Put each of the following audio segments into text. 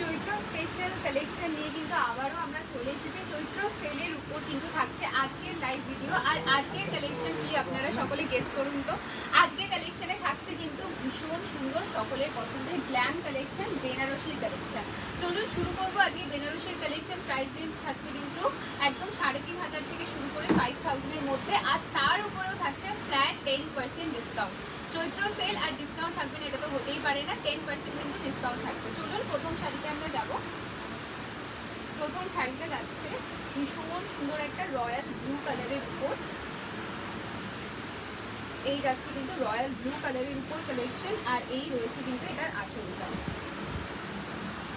চৈত্র special collection নিয়ে কিন্তু আবারও আমরা চলে এসেছি। চৈত্র সেলের উপর কিন্তু থাকছে আজকের লাইভ ভিডিও। আর আজকের কালেকশন কি আপনারা সকলে গেস করুন তো। আজকের কালেকশনে থাকছে কিন্তু ভীষণ সুন্দর সকলের পছন্দের গ্ল্যাম কালেকশন, বেনারসির কালেকশন। চলুন শুরু করবো আজকে বেনারসির কালেকশন। প্রাইস রেঞ্জ থাকছে কিন্তু একদম 3,500 থেকে শুরু করে 5,000-এর মধ্যে, আর তার উপরেও থাকছে ফ্ল্যাট 10% ডিসকাউন্ট। চৈত্র সেল আর ডিসকাউন্ট থাকবে না, এটা তো হতেই পারে না। 10% কিন্তু ডিসকাউন্ট থাকবে। চলুন প্রথম শাড়িতে আমরা যাব। প্রথম শাড়িটা যাচ্ছে ভীষণ সুন্দর একটা রয়্যাল ব্লু কালারের উপর। এই যাচ্ছে কিন্তু রয়্যাল ব্লু কালারের উপর কালেকশন, আর এই রয়েছে কিন্তু এটার আঁচলটা।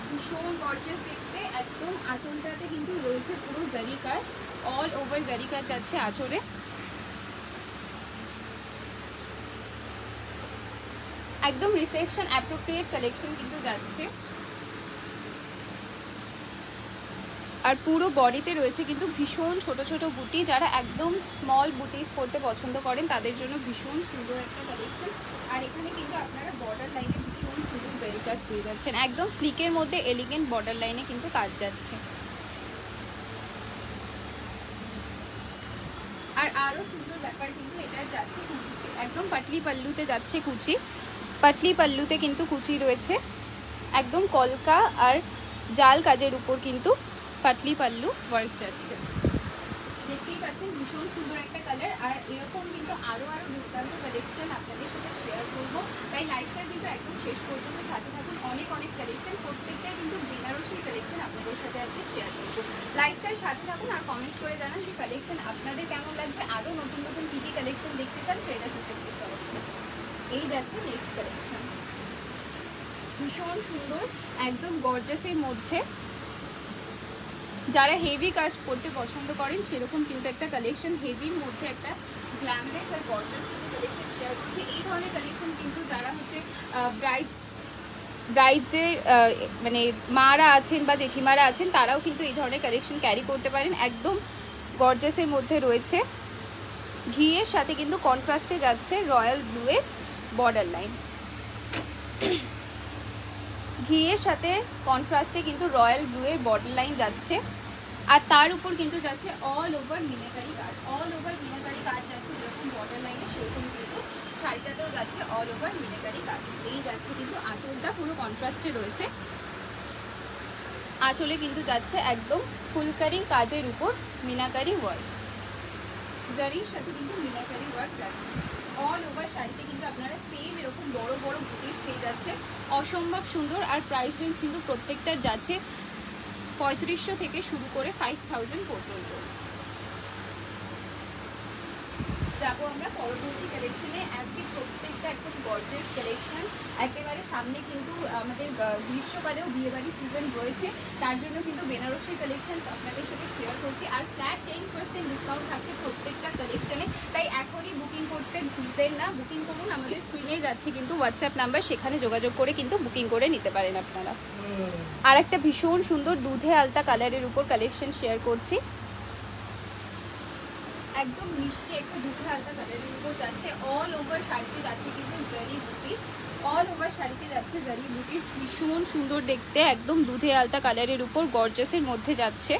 ভীষণ গর্জিয়াস দেখতে, একদম আঁচলটাতে কিন্তু রয়েছে পুরো জারি কাজ, অল ওভার জারি কাজ যাচ্ছে আঁচলে। একদম রিসেপশন অ্যাপ্রোপ্রিয়েট কালেকশন কিন্তু যাচ্ছে। আর পুরো বডিতে রয়েছে কিন্তু ভীষণ ছোট ছোট বুটি। যারা একদম স্মল বুটিস পরতে পছন্দ করেন তাদের জন্য ভীষণ সুন্দর একটা কালেকশন। আর এখানে কিন্তু আপনারা বর্ডার লাইনে ভীষণ সুন্দর জারি কাজ পেয়ে যাচ্ছেন, একদম স্লিকের মধ্যে এলিগেন্ট বর্ডার লাইনে কিন্তু কাজ যাচ্ছে। আর আরও সুন্দর ব্যাপার কিন্তু এটা যাচ্ছে কুচিতে, একদম পাটলি পাল্লুতে যাচ্ছে কুচি। পাটলি পাল্লুতে কিন্তু কুচি রয়েছে, একদম কলকা আর জাল কাজের উপর কিন্তু পাটলি পাল্লু ওয়ার্ক যাচ্ছে। দেখতেই পাচ্ছেন ভীষণ সুন্দর একটা কালার। আর এরকম কিন্তু আরও দুর্দান্ত কালেকশন আপনাদের সাথে শেয়ার করবো, তাই লাইভটা কিন্তু একদম শেষ পর্যন্ত সাথে থাকুন। অনেক কালেকশন, প্রত্যেকটাই কিন্তু বেনারসি কালেকশন আপনাদের সাথে আজকে শেয়ার করবো। লাইভটার সাথে থাকুন আর কমেন্ট করে জানান যে কালেকশন আপনাদের কেমন লাগছে, আরও নতুন কী কী কালেকশন দেখতে চান সেটা সিলেক্ট করতে হবে। এই যাচ্ছে নেক্সট কালেকশন, ভীষণ সুন্দর একদম গর্জাসের মধ্যে। যারা হেভি কাজ করতে পছন্দ করেন সেরকম কিন্তু একটা কালেকশন, হেভির মধ্যে একটা গ্ল্যামারাস আর গর্জাস কিন্তু কালেকশন শেয়ার করছি। এই ধরনের কালেকশন কিন্তু যারা হচ্ছে ব্রাইডসদের মানে মারা আছেন বা জেঠিমারা আছেন তারাও কিন্তু এই ধরনের কালেকশন ক্যারি করতে পারেন। একদম গর্জাসের মধ্যে রয়েছে, ঘিয়ের সাথে কিন্তু কন্ট্রাস্টে যাচ্ছে রয়্যাল ব্লুয়ের বর্ডার লাইন। ঘিয়ের সাথে কন্ট্রাস্টে কিন্তু রয়্যাল ব্লুয়ের বর্ডার লাইন যাচ্ছে, আর তার উপর কিন্তু যাচ্ছে অল ওভার মিনাকারি কাজ। অল ওভার মিনাকারি কাজ যাচ্ছে, যেরকম বর্ডার লাইনে সেরকম কিন্তু শাড়িটাতেও যাচ্ছে অল ওভার মিনাকারি কাজ। এই যাচ্ছে কিন্তু আঁচলটা পুরো কন্ট্রাস্টে রয়েছে, আঁচলে কিন্তু যাচ্ছে একদম ফুলকারি কাজের উপর মিনাকারি ওয়ার্ক, জারির সাথে কিন্তু মিনাকারি ওয়ার্ক যাচ্ছে। অল ওভার শাড়িতে কিন্তু আপনারা সেম এরকম বড় বড় বুটিস পেয়ে যাচ্ছে, অসম্ভব সুন্দর। আর প্রাইস রেঞ্জ কিন্তু প্রত্যেকটার যাচ্ছে 3500 থেকে শুরু করে 5000 পর্যন্ত। যাবো আমরা পরবর্তী কালেকশনে। আজকে প্রত্যেকটা একদম গর্জিয়াস কালেকশন। একেবারে সামনে কিন্তু আমাদের গ্রীষ্মকালেও বিয়েবাড়ি সিজন রয়েছে, তার জন্য কিন্তু বেনারসির কালেকশন আপনাদের সাথে শেয়ার করছি। আর ফ্ল্যাট 10% ডিসকাউন্ট থাকছে প্রত্যেকটা কালেকশনে, তাই এখনই বুকিং করতে ভুলবেন না। বুকিং করুন, আমাদের স্ক্রিনে যাচ্ছে কিন্তু হোয়াটসঅ্যাপ নাম্বার, সেখানে যোগাযোগ করে কিন্তু বুকিং করে নিতে পারেন আপনারা। আর একটা ভীষণ সুন্দর দুধে আলতা কালারের উপর কালেকশন শেয়ার করছি, একদম মিষ্টি একটা দুধে হালকা কালারের উপর যাচ্ছে। অল ওভার শাড়িতে যাচ্ছে কিন্তু জারি বুটিস, অল ওভার শাড়িতে যাচ্ছে জারি বুটিস, ভীষণ সুন্দর দেখতে, একদম দুধে আলতা কালারের উপর গর্জাসের মধ্যে যাচ্ছে।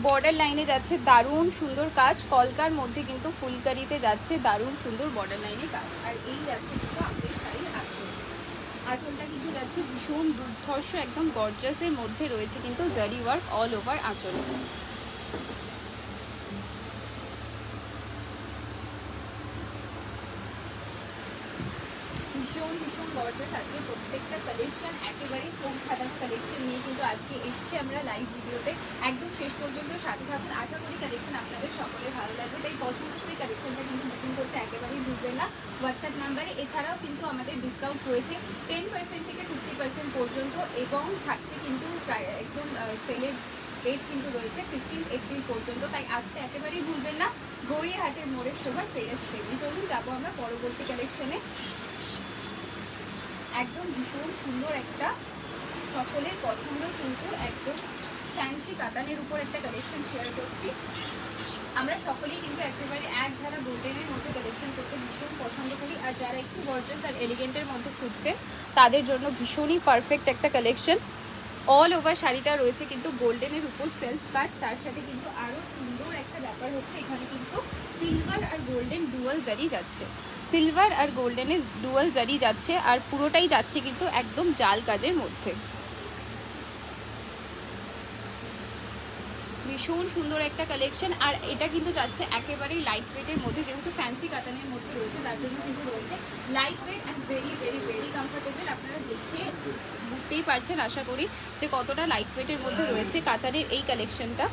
বর্ডার লাইনে যাচ্ছে দারুণ সুন্দর কাজ, কলকার মধ্যে কিন্তু ফুলকারিতে যাচ্ছে দারুণ সুন্দর বর্ডার লাইনে কাজ। আর এই যাচ্ছে কিন্তু আমাদের শাড়ির আঁচল, আঁচলটা কিন্তু যাচ্ছে ভীষণ দুর্ধর্ষ একদম গর্জাসের মধ্যে রয়েছে কিন্তু জারি ওয়ার্ক অল ওভার আঁচলে। ভীষণ গর্জাস আজকে প্রত্যেকটা কালেকশন, একেবারে চোখ ধাঁধানো কালেকশন নিয়ে কিন্তু আজকে এসছে আমরা লাইভ ভিডিওতে। একদম শেষ পর্যন্ত সাথে থাকুন, আশা করি কালেকশন আপনাদের সকলের ভালো লাগবে। তাই পছন্দসই কালেকশনটা কিন্তু বুকিং করতে একেবারেই ভুলবেন না হোয়াটসঅ্যাপ নাম্বারে। এছাড়াও কিন্তু আমাদের ডিসকাউন্ট রয়েছে 10% থেকে 50% পর্যন্ত, এবং থাকছে কিন্তু প্রায় একদম সেলের ডেট কিন্তু রয়েছে 15 এপ্রিল পর্যন্ত, তাই আসতে একেবারেই ভুলবেন না। গড়িয়াহাটের মোড়ের শোভা ট্রেডার্স সেভি। চলুন যাবো আমরা পরবর্তী কালেকশনে। একদম ভীষণ সুন্দর একটা সকলের পছন্দ কিন্তু একদম ফ্যান্সি কাতানের উপর একটা কালেকশন শেয়ার করছি। আমরা সকলেই কিন্তু একেবারে এক ঢালা গোল্ডেনের মধ্যে কালেকশন করতে ভীষণ পছন্দ করি, আর যারা একটু গর্জিয়াস আর এলিগেন্টের মধ্যে খুঁজছে তাদের জন্য ভীষণই পারফেক্ট একটা কালেকশন। অল ওভার শাড়িটা রয়েছে কিন্তু গোল্ডেনের উপর সেলফ কাজ, তার সাথে কিন্তু আরও সুন্দর একটা ব্যাপার হচ্ছে এখানে কিন্তু সিলভার আর গোল্ডেন ডুয়াল জারি যাচ্ছে, সিলভার আর গোল্ডেনের ডুয়াল জারি যাচ্ছে, আর পুরোটাই যাচ্ছে কিন্তু একদম জাল কাজের মধ্যে। ভীষণ সুন্দর একটা কালেকশন, আর এটা কিন্তু যাচ্ছে একেবারেই লাইট ওয়েটের মধ্যে, যেহেতু ফ্যান্সি কাতানের মধ্যে রয়েছে তার জন্য কিন্তু রয়েছে light weight and very very very comfortable. আপনারা দেখে বুঝতেই পারছেন আশা করি যে কতটা লাইট ওয়েটের মধ্যে রয়েছে কাতানের এই কালেকশনটা।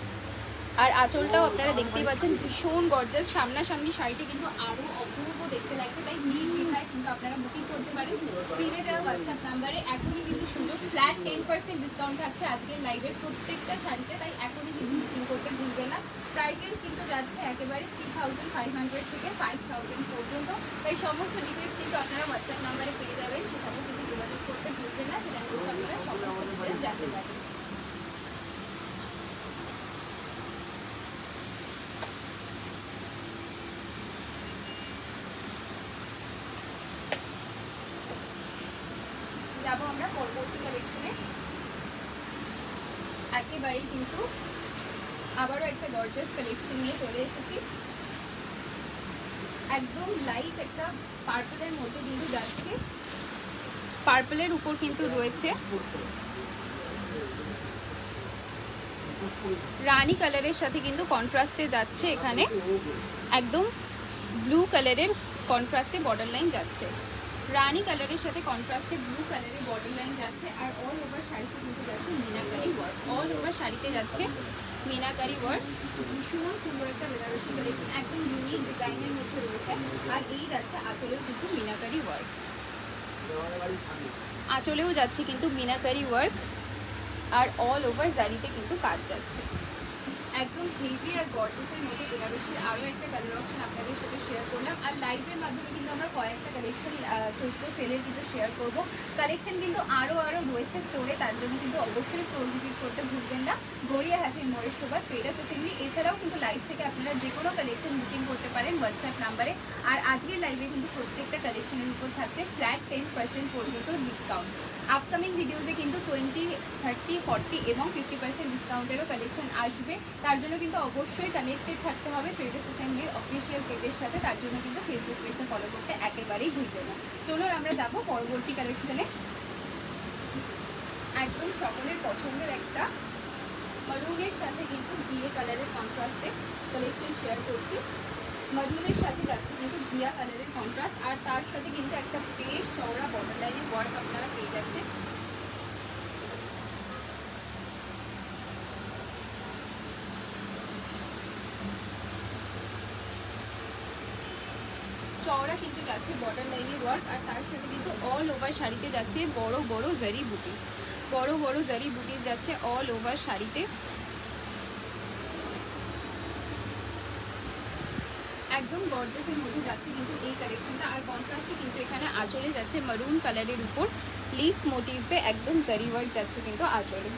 আর আঁচলটাও আপনারা দেখতেই পাচ্ছেন ভীষণ গর্জাস, সামনাসামনি শাড়িটি কিন্তু আরও অপূর্ব দেখতে লাগছে, তাই নিট নির্ধায় কিন্তু আপনারা বুকিং করতে পারেন স্ক্রিনে দেওয়া হোয়াটসঅ্যাপ নাম্বারে। এখনই কিন্তু সুযোগ, ফ্ল্যাট 10% ডিসকাউন্ট থাকছে আজকের লাইভের প্রত্যেকটা শাড়িতে, তাই এখনই কিন্তু বুকিং করতে ভুলবেন না। প্রাইস রেঞ্জ কিন্তু যাচ্ছে একেবারে 3500 থেকে 5000 পর্যন্ত, তাই সমস্ত ডিটেলস কিন্তু আপনারা হোয়াটসঅ্যাপ নাম্বারে পেয়ে যাবেন, সেখানে কিন্তু যোগাযোগ করতে ভুলবেন না, সেখানে কিন্তু আপনারা সমস্ত ডিটেলস জানতে পারেন। যাবো আমরা পরবর্তী কালেকশনে। একেবারেই কিন্তু আবারও একটা গর্জিয়াস কালেকশন নিয়ে চলে এসেছি, একদম লাইট একটা পার্পলের মধ্যে কিন্তু যাচ্ছে, পার্পলের উপর কিন্তু রয়েছে রানী কালারের সাথে কিন্তু কন্ট্রাস্টে যাচ্ছে, এখানে একদম ব্লু কালারের কন্ট্রাস্টে বর্ডার লাইন যাচ্ছে, রানী কালারের সাথে কন্ট্রাস্টে ব্লু কালারের বর্ডার লাইন যাচ্ছে, আর অল ওভার শাড়িতে কিন্তু যাচ্ছে মিনাকারি ওয়ার্ক, অল ওভার শাড়িতে যাচ্ছে মিনাকারি ওয়ার্ক। ভীষণ সুন্দর একটা বেনারসি কালেকশন, একদম ইউনিক ডিজাইনের মধ্যে রয়েছে, আর এই যাচ্ছে আঁচলেও কিন্তু মিনাকারি ওয়ার্ক, আঁচলেও যাচ্ছে কিন্তু মিনাকারি ওয়ার্ক, আর অল ওভার জারিতে কিন্তু কাজ যাচ্ছে, একদম হেভি আর গর্জিয়াসের মধ্যে বেনারসির আরও একটা কালার অপশন আপনাদের সাথে শেয়ার করলাম। আর লাইভের মাধ্যমে কিন্তু আমরা কয়েকটা কালেকশন চৈত্র সেলের কিন্তু শেয়ার করব, কালেকশন কিন্তু আরও রয়েছে স্টোরে, তার জন্য কিন্তু অবশ্যই স্টোর ভিজিট করতে ভুলবেন না। গড়িয়াহাটির মোড়ের শোভা ট্রেডার্স অ্যাসেম্বলি, এছাড়াও কিন্তু লাইভ থেকে আপনারা যে কোনো কালেকশন বুকিং করতে পারেন হোয়াটসঅ্যাপ নাম্বারে। আর আজকের লাইভে কিন্তু প্রত্যেকটা কালেকশনের উপর থাকছে ফ্ল্যাট 10% পর্যন্ত ডিসকাউন্ট। আপকামিং ভিডিওতে কিন্তু 20, 30, 40 এবং 50% ডিসকাউন্টেরও কালেকশন আসবে, তার জন্য কিন্তু অবশ্যই কানেক্টেড থাকতে হবে ট্রেডার্স অ্যাসেম্বলির অফিসিয়াল পেজের সাথে, তার জন্য কিন্তু ফেসবুক পেজটা ফলো করতে একেবারেই ভুলবেন না। চলুন আমরা যাব পরবর্তী কালেকশনে। একদম সকলের পছন্দের একটা মারুনের সাথে কিন্তু ঘিয়ে কালারের কন্ট্রাস্টে কালেকশন শেয়ার করছি, মারুনের সাথে যাচ্ছে কিন্তু ঘিয়া কালারের কন্ট্রাস্ট, আর তার সাথে কিন্তু একটা বেশ চওড়া বর্ডার লাইনের ওয়ার্ক আপনারা পেয়ে যাচ্ছেন। চওড়া কিন্তু যাচ্ছে বর্ডার লাইনের ওয়ার্ক, আর তার সাথে কিন্তু অল ওভার শাড়িতে যাচ্ছে বড় বড় জারি বুটিস, বড় বড় জারি বুটিস যাচ্ছে অল ওভার শাড়িতে, একদম গর্জিয়াসের মধ্যে যাচ্ছে কিন্তু এই কালেকশনটা। আর কন্ট্রাস্টে কিন্তু এখানে আঁচলে যাচ্ছে মারুন কালারের উপর লিফ মোটিভসে একদম জারি ওয়ার্ক যাচ্ছে কিন্তু আঁচলে।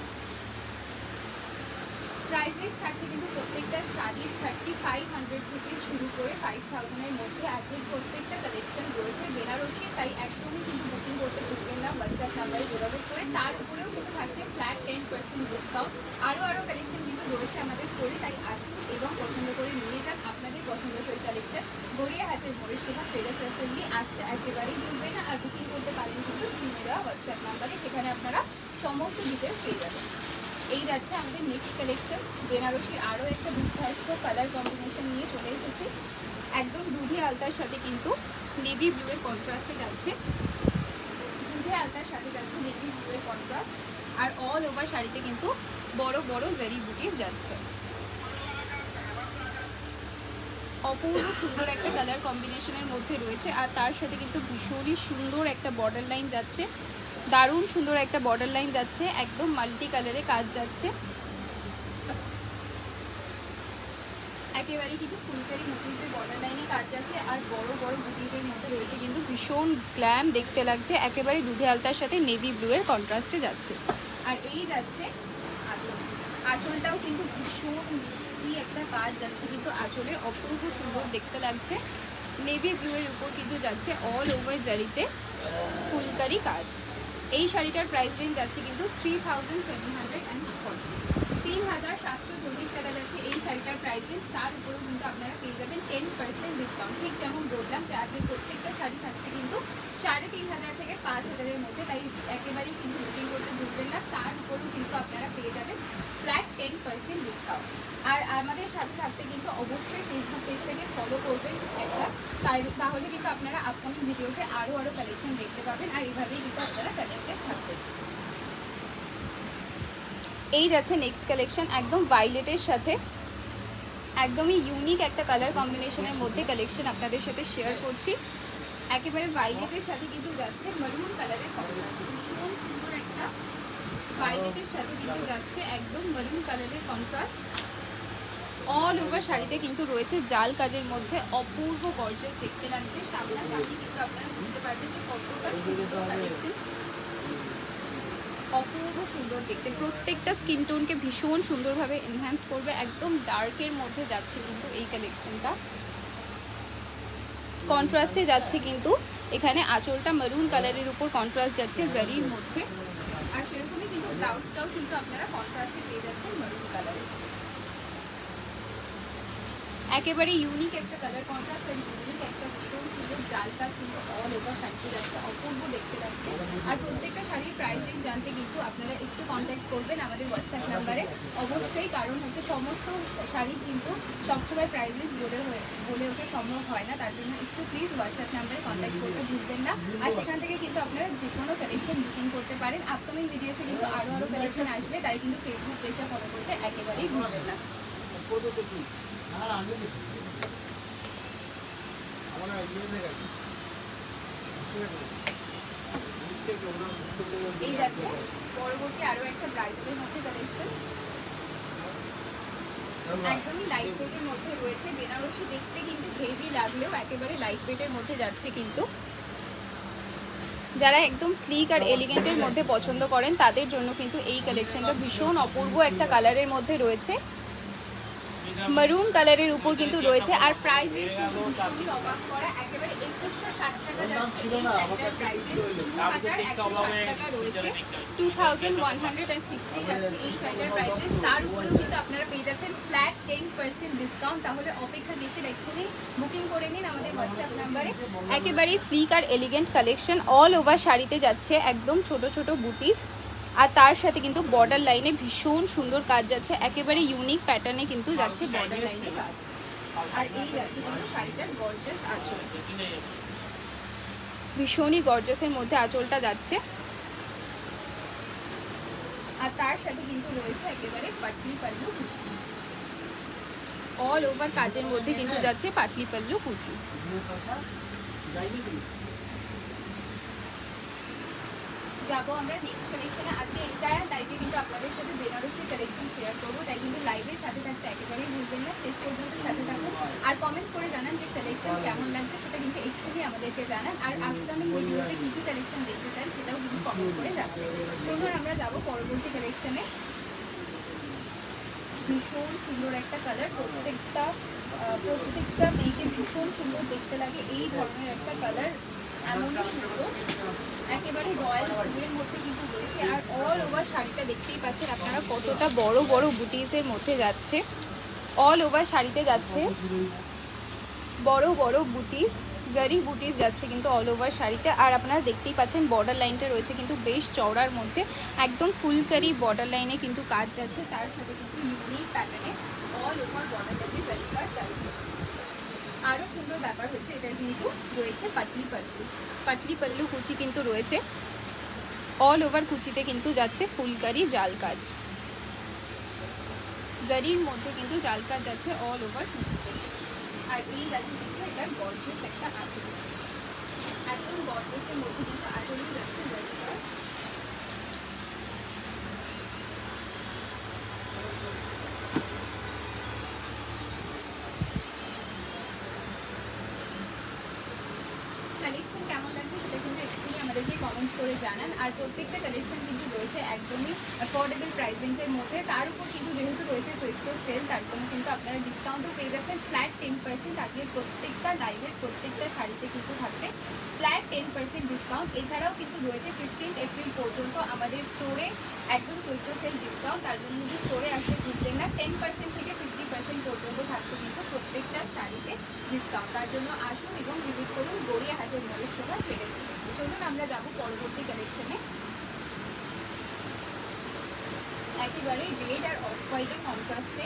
প্রাইস রেঞ্জ থাকছে কিন্তু প্রত্যেকটা শাড়ির 3500 থেকে শুরু করে 5000-এর মধ্যে। আজকের প্রত্যেকটা কালেকশন রয়েছে বেনারসি, তাই একদমই কিন্তু বুকিং করতে ভুলবেন না হোয়াটসঅ্যাপ নাম্বারে যোগাযোগ করে। তার উপরেও কিন্তু থাকছে ফ্ল্যাট 10% ডিসকাউন্ট। আরও কালেকশন কিন্তু রয়েছে আমাদের স্টোরে, তাই আসুন এবং পছন্দ করে নিয়ে যান আপনাদের পছন্দসই কালেকশন। গড়িয়াহাটের মোড়ের শোভা ট্রেডার্স অ্যাসেম্বলি আসতে একেবারেই ভুলবেন না, আর বুকিং করতে পারেন কিন্তু স্ক্রিনে দেওয়া হোয়াটসঅ্যাপ নাম্বারে, সেখানে আপনারা সমস্ত ডিটেলস পেয়ে যাবেন। এই যাচ্ছে আমাদের নেক্সট কালেকশন, বেনারসির আরও একটা দুর্ধর্ষ কালার কম্বিনেশন নিয়ে চলে এসেছি, একদম দুধে আলতার সাথে কিন্তু নেভি ব্লুয়ের কন্ট্রাস্টে যাচ্ছে, দুধে আলতার সাথে যাচ্ছে নেভি ব্লুয়ের কন্ট্রাস্ট, আর অল ওভার শাড়িতে কিন্তু বড় বড় জারি বুটিস যাচ্ছে। অপূর্ব সুন্দর একটা কালার কম্বিনেশনের মধ্যে রয়েছে, আর তার সাথে কিন্তু ভীষণই সুন্দর একটা বর্ডার লাইন যাচ্ছে, দারুণ সুন্দর একটা বর্ডার লাইন যাচ্ছে, একদম মাল্টি কালারে কাজ যাচ্ছে, একেবারেই কিন্তু ফুলকারি বুটিজের বর্ডার লাইনে কাজ যাচ্ছে, আর বড় বড় বুটিজের মধ্যে রয়েছে কিন্তু ভীষণ গ্ল্যাম দেখতে লাগছে, একেবারে দুধে আলতার সাথে নেভি ব্লুয়ের কন্ট্রাস্টে যাচ্ছে। আর এই যাচ্ছে আঁচল, আঁচলটাও কিন্তু ভীষণ মিষ্টি পাতলি একটা কাজ যাচ্ছে কিন্তু আঁচলে, অপূর্ব সুন্দর দেখতে লাগছে। নেভি ব্লু এর উপর কিন্তু যাচ্ছে অল ওভার জারিতে ফুলকারি কাজ। এই শাড়িটার প্রাইস রেঞ্জ যাচ্ছে কিন্তু 3740, 3740 টাকা যাচ্ছে এই শাড়িটার প্রাইস রেঞ্জ। তার উপরেও কিন্তু আপনারা পেয়ে যাবেন 10% ডিসকাউন্ট। ঠিক যেমন বললাম যে আজকের প্রত্যেকটা শাড়ি থাকছে কিন্তু 3500 থেকে 5000-এর মধ্যে, তাই একেবারেই কিন্তু বুকিং করতে ভুলবেন না। তার উপরেও কিন্তু আপনারা পেয়ে যাবেন ফ্ল্যাট 10% ডিসকাউন্ট। আর আমাদের সাথে থাকতে কিন্তু অবশ্যই ফেসবুক পেজটাকে ফলো করবেন একটা, তাহলে কিন্তু আপনারা আপকামিং ভিডিওসে আরও কালেকশন দেখতে পাবেন, আর এইভাবেই কিন্তু আপনারা কানেক্টেড থাকবেন। এই যাচ্ছে নেক্সট কালেকশন, একদম ভাইলেটের সাথে একদমই ইউনিক একটা কালার কম্বিনেশনের মধ্যে কালেকশন আপনাদের সাথে শেয়ার করছি। একেবারে ভাইলেটের সাথে কিন্তু যাচ্ছে মারুন কালারের কন্ট্রাস্ট, ভীষণ সুন্দর একটা ভাইলেটের সাথে কিন্তু যাচ্ছে একদম মারুন কালারের কন্ট্রাস্ট। অল ওভার শাড়িতে কিন্তু রয়েছে জাল কাজের মধ্যে, অপূর্ব গর্জিয়াস দেখতে লাগছে। সামনাসামনি কিন্তু আপনারা বুঝতে পারবেন যে কতটা সুন্দর কালেকশন, অপূর্ব সুন্দর দেখতে। প্রত্যেকটা স্কিন টোনকে ভীষণ সুন্দরভাবে এনহ্যান্স করবে। একদম ডার্কের মধ্যে যাচ্ছে কিন্তু এই কালেকশনটা, কন্ট্রাস্টে যাচ্ছে কিন্তু এখানে আঁচলটা মারুন কালারের উপর কন্ট্রাস্ট যাচ্ছে জারির মধ্যে, আর সেরকমই কিন্তু ব্লাউজটাও কিন্তু আপনারা কন্ট্রাস্টে পেয়ে যাচ্ছেন মারুন কালারে। একেবারে ইউনিক একটা কালার কন্ট্রাস্ট আর ইউনিক একটা ভীষণ সুন্দর জাল কাজ কিন্তু অল ওভার শাড়িতে যাচ্ছে, অপূর্ব দেখতে লাগছে। আর প্রত্যেকটা শাড়ির প্রাইস রেঞ্জ জানতে কিন্তু আপনারা একটু কন্ট্যাক্ট করবেন আমাদের হোয়াটসঅ্যাপ নাম্বারে অবশ্যই, কারণ হচ্ছে সমস্ত শাড়ি কিন্তু সবসময় প্রাইস রেঞ্জ বলে ওঠা সম্ভব হয় না, তার জন্য একটু প্লিজ হোয়াটসঅ্যাপ নাম্বারে কন্ট্যাক্ট করতে ভুলবেন না। আর সেখান থেকে কিন্তু আপনারা যে কোনো কালেকশন বুকিং করতে পারেন। আপকামিং ভিডিওসে কিন্তু আরও কালেকশন আসবে, তাই কিন্তু ফেসবুক পেজটা ফলো করতে একেবারেই ভুলবেন না। এই যাচ্ছে পরবর্তী আরো একটা ব্রাইডালের মধ্যে কালেকশন, একদমই লাইট ওয়েটের মধ্যে রয়েছে। বেনারসি দেখতে কিন্তু হেভি লাগলেও একেবারে লাইট ওয়েটের মধ্যে যাচ্ছে কিন্তু। যারা একদম স্লিক আর এলিগেন্টের মধ্যে পছন্দ করেন তাদের জন্য কিন্তু এই কালেকশনটা ভীষণ অপূর্ব একটা কালারের মধ্যে রয়েছে, মারুন কালারের উপর কিন্তু রয়েছে। আর প্রাইস রেঞ্জ কিন্তু ভীষণই অবাক করা, একেবারে 2160 টাকা যাচ্ছে এই শাড়িটার প্রাইস রেঞ্জ, 2160 টাকা রয়েছে, 2160 যাচ্ছে এই শাড়িটার প্রাইস রেঞ্জ। তার উপরেও কিন্তু আপনারা পেয়ে যাচ্ছেন ফ্ল্যাট 10% ডিসকাউন্ট। তাহলে অপেক্ষা কিসের, এক্ষুনি বুকিং করে নিন আমাদের হোয়াটসঅ্যাপ নাম্বারে। একেবারেই স্লিক আর এলিগেন্ট কালেকশন, অল ওভার শাড়িতে যাচ্ছে একদম ছোট ছোট বুটিস, আর তার সাথে কিন্তু বর্ডার লাইনে ভীষণ সুন্দর কাজ যাচ্ছে, একেবারে ইউনিক প্যাটার্নে কিন্তু যাচ্ছে বর্ডার লাইনে কাজ। আর এই যাচ্ছে কিন্তু শাড়িটার গর্জাস আঁচল, ভীষণই গর্জাসের মধ্যে আঁচলটা যাচ্ছে। আর তার সাথে কিন্তু রয়েছে একেবারে পাটলি পাল্লু কুচি, অল ওভার কাজের মধ্যে কিন্তু যাচ্ছে পাটলি পাল্লু কুচি। যাবো আমরা নেক্সট কালেকশনে। আজকে এন্টায়ার লাইভে কিন্তু আপনাদের সাথে বেনারসি কালেকশন শেয়ার করবো, তাই কিন্তু লাইভের সাথে থাকতে একেবারেই ভুলবেন না, শেষ পর্যন্ত সাথে থাকুন। আর কমেন্ট করে জানান যে কালেকশন কেমন লাগছে, সেটা কিন্তু এক্ষুনি আমাদেরকে জানান। আর আপকামিং ভিডিওতে কী কী কালেকশন দেখতে চান সেটাও কিন্তু কমেন্ট করে জানাবেন। চলুন আমরা যাবো পরবর্তী কালেকশনে। ভীষণ সুন্দর একটা কালার, প্রত্যেকটা মেয়েকে ভীষণ সুন্দর দেখতে লাগে এই ধরনের একটা কালার, এমনই সুন্দর, একেবারে রয়্যাল ব্লুয়ের মধ্যে কিন্তু রয়েছে। আর অল ওভার শাড়িটা দেখতেই পাচ্ছেন আপনারা কতটা বড় বড় বুটিসের মধ্যে যাচ্ছে, অল ওভার শাড়িতে যাচ্ছে বড় বড় বুটিস, জারি বুটিস যাচ্ছে কিন্তু অল ওভার শাড়িতে। আর আপনারা দেখতেই পাচ্ছেন বর্ডার লাইনটা রয়েছে কিন্তু বেশ চওড়ার মধ্যে, একদম ফুলকারি বর্ডার লাইনে কিন্তু কাজ যাচ্ছে, তার সাথে কিন্তু ইউনিক প্যাটার্নে অল ওভার বর্ডার লাইনে জারি কাজ যাচ্ছে। আরও সুন্দর ব্যাপার হচ্ছে এটা কিন্তু রয়েছে পাটলি পাল্লু, পাটলি পাল্লু কুচি কিন্তু রয়েছে, অল ওভার কুচিতে কিন্তু যাচ্ছে ফুলকারি জাল কাজ, জারির মধ্যে কিন্তু জাল কাজ যাচ্ছে অল ওভার কুচিতে। আর এই যাচ্ছে কিন্তু এটার গর্জিয়াস একটা আঁচল, একদম গর্জিয়াসের মধ্যে কিন্তু আঁচলেও যাচ্ছে জারি কাজ। কালেকশন কেমন লাগছে সেটা কিন্তু এক্ষুনি আমাদেরকে কমেন্ট কমেন্ট করে জানান। আর প্রত্যেকটা কালেকশন কিন্তু রয়েছে একদমই অ্যাফোর্ডেবল প্রাইস রেঞ্জের মধ্যে। তার উপর কিন্তু যেহেতু রয়েছে চৈত্র সেল, তার জন্য কিন্তু আপনারা ডিসকাউন্টও পেয়ে যাচ্ছেন ফ্ল্যাট 10%। আজকের প্রত্যেকটা লাইভের প্রত্যেকটা শাড়িতে কিন্তু থাকছে ফ্ল্যাট 10% ডিসকাউন্ট। এছাড়াও কিন্তু রয়েছে 15 এপ্রিল পর্যন্ত আমাদের স্টোরে একদম চৈত্র সেল ডিসকাউন্ট। তার জন্য কিন্তু স্টোরে আসতে ভুলবেন না। 10% থেকে 50% পর্যন্ত থাকছে কিন্তু প্রত্যেকটা শাড়িতে ডিসকাউন্ট। তার জন্য আসুন এবং ভিজিট করুন গড়িয়াহাটের মোড়ের শোভা ট্রেডার্স। চলুন আমরা যাব পরবর্তী কালেকশনে। একেবারে রেড আর অফ হোয়াইটের কন্ট্রাস্টে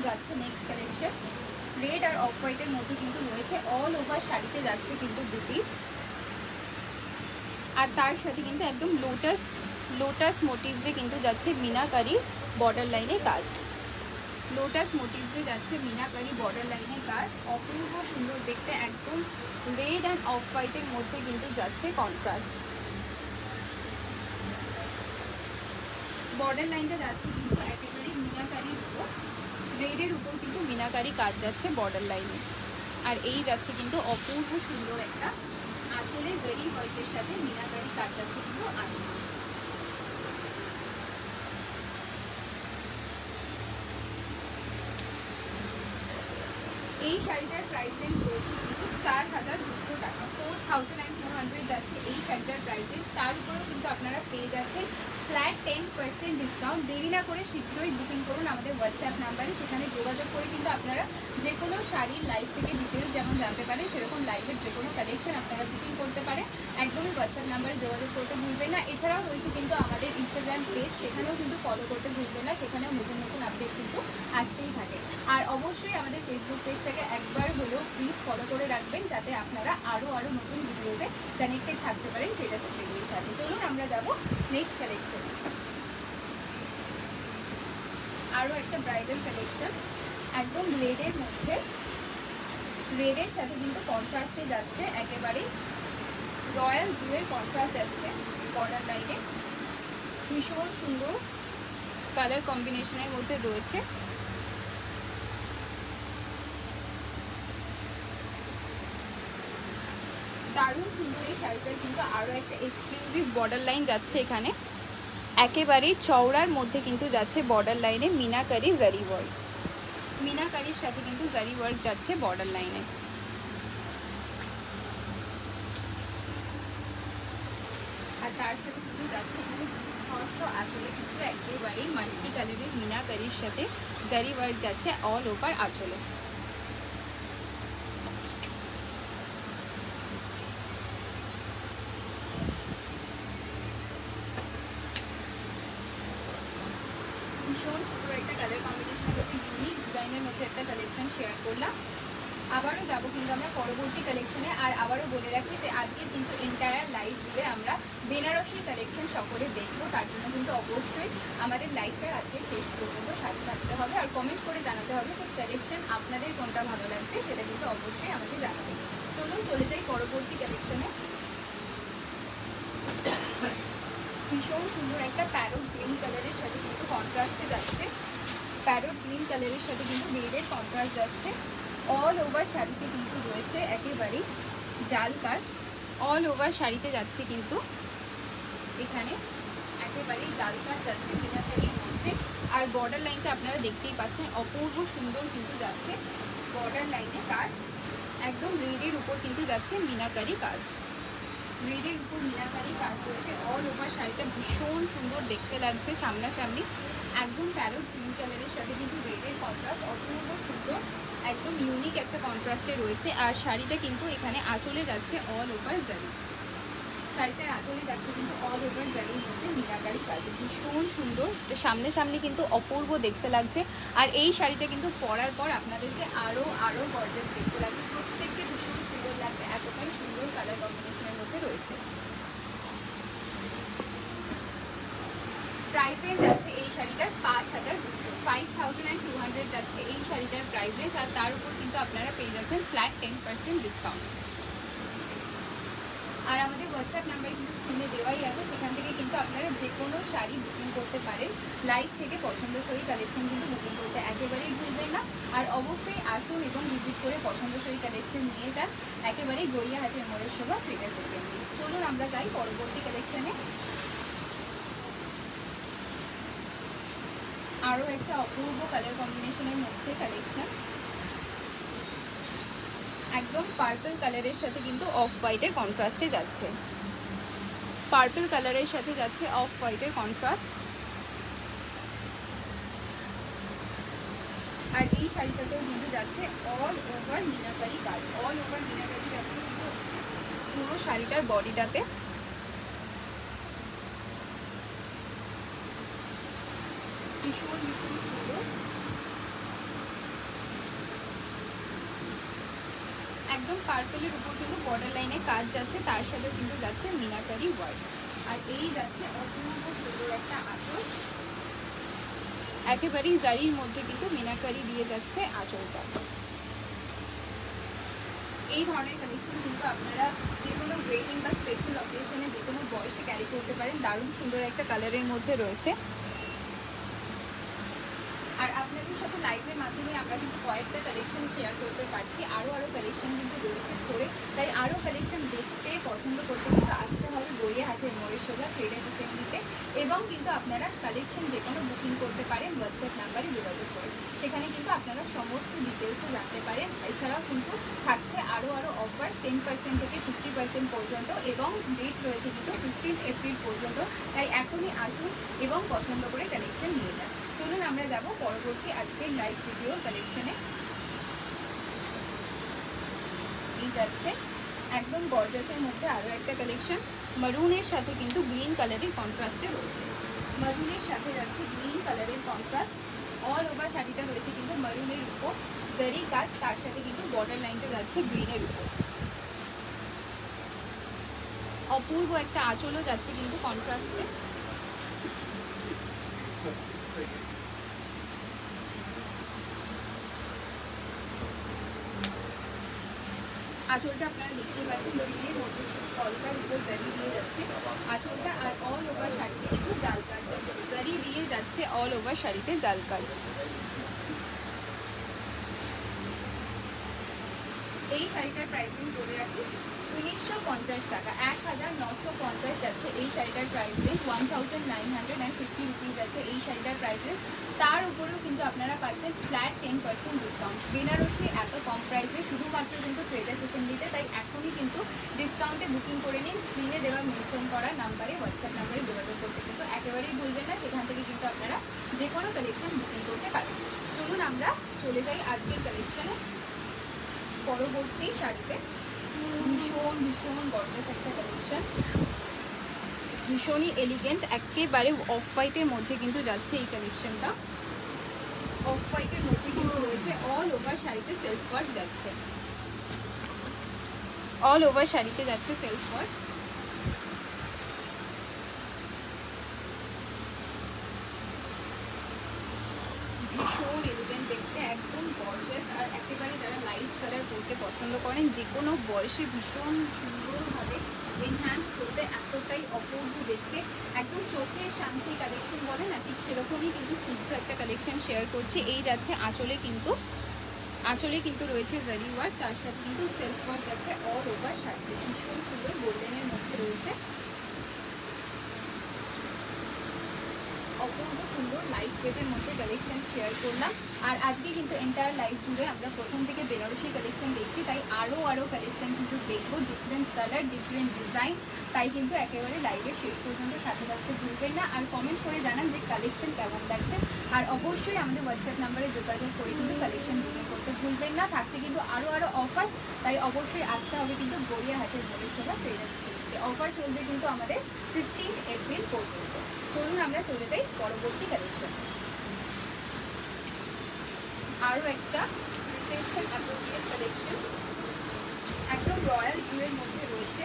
যাচ্ছে নেক্সট কালেকশন। রেড আর অফ হোয়াইটের মধ্যে কিন্তু রয়েছে অল ওভার শাড়িতে যাচ্ছে কিন্তু বুটিস, আর তার সাথে কিন্তু একদম লোটাস মোটিভসে কিন্তু যাচ্ছে মিনাকারি বর্ডার লাইনে কাজ। লোটাস মোটিভসে যাচ্ছে মিনাকারি বর্ডার লাইনে কাজ, অপূর্ব সুন্দর দেখতে। একদম রেড অ্যান্ড অফ হোয়াইটের মধ্যে কিন্তু যাচ্ছে কন্ট্রাস্ট। বর্ডার লাইনটা যাচ্ছে কিন্তু একেবারে মিনাকারির উপর, রেডের উপর কিন্তু মিনাকারি কাজ যাচ্ছে বর্ডার লাইনে। আর এই যাচ্ছে কিন্তু অপূর্ব সুন্দর একটা আঁচলে জেরি ওয়ার্কের সাথে মিনাকারি কাজ যাচ্ছে কিন্তু আঁচলে। এই শাড়িটার প্রাইস রেঞ্জ রয়েছে কিন্তু 4200 টাকা, 4200 যাচ্ছে এই শাড়িটার প্রাইস রেঞ্জ। তার উপরেও কিন্তু আপনারা পেয়ে যাচ্ছেন ফ্ল্যাট 10% ডিসকাউন্ট। দেরি না করে শীঘ্রই বুকিং করুন আমাদের হোয়াটসঅ্যাপ নাম্বারে। সেখানে যোগাযোগ করে কিন্তু আপনারা যে কোনো শাড়ির লাইভ থেকে ডিটেলস যেমন জানতে পারেন, সেরকম লাইভের যে কোনো কালেকশন আপনারা বুকিং করতে পারেন। একদমই হোয়াটসঅ্যাপ নাম্বারে যোগাযোগ করতে ভুলবেন না। এছাড়াও রয়েছে কিন্তু আমাদের ইনস্টাগ্রাম পেজ, সেখানেও কিন্তু ফলো করতে ভুলবেন না। সেখানেও নতুন নতুন আপডেট কিন্তু আসতেই থাকে। আর অবশ্যই আমাদের ফেসবুক পেজটাকে একবার হলেও প্লিজ ফলো করে রাখবেন, যাতে আপনারা আরও নতুন ভিডিওতে কানেক্টেড থাকতে পারেন ট্রেডার্স এর সাথে। চলুন আমরা যাব নেক্সট কালেকশন। আরও একটা ব্রাইডাল কালেকশন, একদম রেডের মধ্যে, রেডের সাথে কিন্তু কন্ট্রাস্টে যাচ্ছে একেবারে রয়্যাল ব্লুয়ের কন্ট্রাস্ট যাচ্ছে বর্ডার লাইনে। ভীষণ সুন্দর কালার কম্বিনেশনের মধ্যে রয়েছে। দারুণ সুন্দর এই শাড়িটার কিন্তু আরও একটা এক্সক্লুসিভ বর্ডার লাইন যাচ্ছে এখানে। একেবারেই চওড়ার মধ্যে কিন্তু যাচ্ছে বর্ডার লাইনে মিনাকারি জারি ওয়ার্ক। মিনাকারির সাথে কিন্তু জারি ওয়ার্ক যাচ্ছে বর্ডার লাইনে। আর তার সাথে কিন্তু যাচ্ছে কিন্তু আঁচলে কিন্তু একেবারেই মাল্টি কালারের মিনাকারির সাথে জারি ওয়ার্ক যাচ্ছে অল ওভার আঁচলে। ভীষণ সুন্দর একটা কালার কম্বিনেশন করতে ইউনিক ডিজাইনের মধ্যে একটা কালেকশন শেয়ার করলাম। আবারও যাবো কিন্তু আমরা পরবর্তী কালেকশনে। আর আবারও বলে রাখি যে আজকে কিন্তু এন্টায়ার লাইভ জুড়ে আমরা বেনারসি কালেকশন সকলে দেখবো। তার জন্য কিন্তু অবশ্যই আমাদের লাইভটা আজকে শেষ পর্যন্ত সাথে থাকতে হবে আর কমেন্ট করে জানাতে হবে যে কালেকশন আপনাদের কোনটা ভালো লাগছে, সেটা কিন্তু অবশ্যই আমাকে জানাবেন। চলুন চলে যাই পরবর্তী কালেকশনে। ভীষণ সুন্দর একটা প্যারোট গ্রিন কালারের সাথে কিন্তু কন্ট্রাস্টে যাচ্ছে, প্যারোট গ্রিন কালারের সাথে কিন্তু রেডের কন্ট্রাস্ট যাচ্ছে। অল ওভার শাড়িতে কিন্তু রয়েছে একেবারেই জাল কাজ, অল ওভার শাড়িতে যাচ্ছে কিন্তু এখানে একেবারেই জাল কাজ যাচ্ছে মিনাকারির মধ্যে। আর বর্ডার লাইনটা আপনারা দেখতেই পাচ্ছেন অপূর্ব সুন্দর কিন্তু যাচ্ছে বর্ডার লাইনে কাজ। একদম রেডের উপর কিন্তু যাচ্ছে মিনাকারি কাজ, রেডের উপর মিনাকারি কাজ করছে অল ওভার শাড়িটা। ভীষণ সুন্দর দেখতে লাগছে সামনাসামনি। একদম প্যারোট গ্রিন কালারের সাথে কিন্তু রেডের কন্ট্রাস্ট অপূর্ব সুন্দর, একদম ইউনিক একটা কন্ট্রাস্টে রয়েছে। আর শাড়িটা কিন্তু এখানে আঁচলে যাচ্ছে অল ওভার জারি, শাড়িটার আঁচলে যাচ্ছে কিন্তু অল ওভার জারির মধ্যে মিনাকারি কাজ। ভীষণ সুন্দর, সামনে কিন্তু অপূর্ব দেখতে লাগছে। আর এই শাড়িটা কিন্তু পরার পর আপনাদেরকে আরও গর্জাস দেখতে লাগবে, প্রত্যেককে ভীষণ সুন্দর লাগবে, এতটাই সুন্দর কালার কম্বিনেশনের মধ্যে রয়েছে। প্রাইস রেঞ্জ যাচ্ছে এই শাড়িটার 5200 যাচ্ছে এই শাড়িটার প্রাইস রেঞ্জ। আর তার উপর কিন্তু আপনারা পেয়ে যাচ্ছেন ফ্ল্যাট 10% ডিসকাউন্ট। আর আমাদের হোয়াটসঅ্যাপ নাম্বার কিন্তু স্ক্রিনে দেওয়াই আছে, সেখান থেকে কিন্তু আপনারা যে কোনো শাড়ি বুকিং করতে পারেন। লাইভ থেকে পছন্দসই কালেকশন কিন্তু বুকিং করতে একেবারেই ভুলবেন না। আর অবশ্যই আসুন এবং ভিজিট করে পছন্দসই কালেকশন নিয়ে যান একেবারেই গড়িয়াহাটের মোড়ের শোভা ট্রেডার্স অ্যাসেম্বলি। চলুন আমরা যাই পরবর্তী কালেকশনে। আরও একটা অপূর্ব কালার কম্বিনেশনের মধ্যে কালেকশন, একদম পার্পল কালারের সাথে কিন্তু অফ হোয়াইটের কন্ট্রাস্টে যাচ্ছে। পার্পল কালারের সাথে যাচ্ছে অফ হোয়াইটের কন্ট্রাস্ট। আর এই শাড়িটাতেও কিন্তু যাচ্ছে অল ওভার মিনাকারি কাজ, অল ওভার মিনাকারি যাচ্ছে কিন্তু পুরো শাড়িটার বডিটাতে। ভীষণ ভীষণ সুন্দর, একদম পার্পেলের উপর কিন্তু বর্ডার লাইনে কাজ যাচ্ছে, তার সাথেও কিন্তু যাচ্ছে মিনাকারি ওয়ার্ক। আর এই যাচ্ছে অপূর্ব সুন্দর একটা আঁচল, একেবারেই জারির মধ্যে কিন্তু মিনাকারি দিয়ে যাচ্ছে আঁচলটা। এই ধরনের কালেকশন কিন্তু আপনারা যে কোনো ওয়েডিং বা স্পেশাল অকেশনে যে কোনো বয়সে ক্যারি করতে পারেন। দারুণ সুন্দর একটা কালারের মধ্যে রয়েছে। আর আপনাদের সাথে লাইভের মাধ্যমে আমরা কিন্তু কয়েকটা কালেকশন শেয়ার করতে পারছি, আরও কালেকশন কিন্তু রয়েছে স্টোরে। তাই আরও কালেকশন দেখতে পছন্দ করতে কিন্তু আসতে হবে গড়িয়াহাটের মোড়ের শোভা ট্রেডার্স অ্যাসেম্বলিতে। এবং কিন্তু আপনারা কালেকশন যে কোনো বুকিং করতে পারেন হোয়াটসঅ্যাপ নাম্বারে যোগাযোগ করে, সেখানে কিন্তু আপনারা সমস্ত ডিটেলসও জানতে পারেন। এছাড়াও কিন্তু থাকছে আরও অফার্স 10% থেকে 50% পর্যন্ত, এবং ডেট রয়েছে কিন্তু 15 এপ্রিল পর্যন্ত। তাই এখনই আসুন এবং পছন্দ করে কালেকশন নিয়ে যান। চলুন আমরা যাব পরবর্তী আজকের লাইভ ভিডিও কালেকশনে। এই যাচ্ছে একদম গর্জাসের মধ্যে আরও একটা কালেকশন, মারুনের সাথে কিন্তু গ্রিন কালারের কন্ট্রাস্টে রয়েছে। মারুনের সাথে যাচ্ছে গ্রিন কালারের কন্ট্রাস্ট, অল ওভার শাড়িটা রয়েছে কিন্তু মারুনের উপর জারি কাজ, তার সাথে কিন্তু বর্ডার লাইনটা যাচ্ছে গ্রিনের উপর। অপূর্ব একটা আঁচলও যাচ্ছে কিন্তু কন্ট্রাস্টে। আঁচলটা আপনারা দেখতেই পাচ্ছেন গ্রিনের মধ্যে কলকার উপর জারি দিয়ে যাচ্ছে আঁচলটা। আর অল ওভার শাড়িতে কিন্তু জাল কাজ যাচ্ছে, জারি দিয়ে যাচ্ছে অল ওভার শাড়িতে জাল কাজ। এই শাড়িটার প্রাইসিং বলে রাখি 1950 টাকা, 1950 যাচ্ছে এই শাড়িটার প্রাইস রেঞ্জ। 1950 রুপিস যাচ্ছে এই শাড়িটার প্রাইস রেঞ্জ। তার উপরেও কিন্তু আপনারা পাচ্ছেন ফ্ল্যাট 10% ডিসকাউন্ট। বেনারসি এত কম প্রাইসে শুধুমাত্র কিন্তু ট্রেডার্স অ্যাসেম্বলিতে, তাই এখনই কিন্তু ডিসকাউন্টে বুকিং করে নিন। স্ক্রিনে দেওয়া মেনশন করা নাম্বারে হোয়াটসঅ্যাপ নাম্বারে যোগাযোগ করতে কিন্তু একেবারেই ভুলবেন না, সেখান থেকে কিন্তু আপনারা যে কোনো কালেকশন বুকিং করতে পারেন। চলুন আমরা চলে যাই আজকের কালেকশনে। পরবর্তী শাড়িতে ভীষণ ভীষণ গর্জাস একটা কালেকশন, ভীষণই এলিগেন্ট, একেবারে অফ হোয়াইটের মধ্যে কিন্তু যাচ্ছে এই কালেকশনটা। অফ হোয়াইটের মধ্যে কিন্তু রয়েছে অল ওভার শাড়িতে সেলফ ওয়ার্ক যাচ্ছে, অল ওভার শাড়িতে যাচ্ছে সেলফ ওয়ার্ক। ভীষণ এলিগেন্ট দেখতে, একদম গর্জাস। আর একেবারে যারা লাইট কালার পরতে পছন্দ করেন যে কোনো বয়সে ভীষণ সুন্দরভাবে এনহ্যান্স করতে, এতটাই অপূর্ব দেখতে, একদম চোখের শান্তি কালেকশন বলে না, ঠিক সেরকমই কিন্তু স্নিগ্ধ একটা কালেকশন শেয়ার করছি। এই যাচ্ছে আঁচলে কিন্তু রয়েছে জারি ওয়ার্ক, তার সাথে কিন্তু সেলফ ওয়ার্ক যাচ্ছে অল ওভার শাড়িতে। ভীষণ সুন্দর গোল্ডেনের মধ্যে রয়েছে, অপূর্ব সুন্দর লাইট ওয়েটের মধ্যে কালেকশন শেয়ার করলাম। আর আজকে কিন্তু এন্টায়ার লাইভ জুড়ে আমরা প্রথম থেকে বেনারসি কালেকশন দেখছি, তাই আরও কালেকশন কিন্তু দেখবো, ডিফারেন্ট কালার ডিফারেন্ট ডিজাইন। তাই কিন্তু একেবারে লাইভের শেষ পর্যন্ত সাথে থাকতে ভুলবেন না। আর কমেন্ট করে জানান যে কালেকশন কেমন লাগছে। আর অবশ্যই আমাদের হোয়াটসঅ্যাপ নাম্বারে যোগাযোগ করে কিন্তু কালেকশন বুকিং করতে ভুলবেন না। থাকছে কিন্তু আরও অফার্স, তাই অবশ্যই আসতে হবে কিন্তু গড়িয়াহাটের মোড়ের শোভা ট্রেডার্স অ্যাসেম্বলিতে। অফার চলবে কিন্তু আমাদের 15 এপ্রিল পর্যন্ত। চলুন আমরা চলে যাই পরবর্তী কালেকশন। আরও একটা রিসেপশন অ্যাপ্রোপ্রিয়েট কালেকশন, একদম রয়্যাল ব্লুয়ের মধ্যে রয়েছে,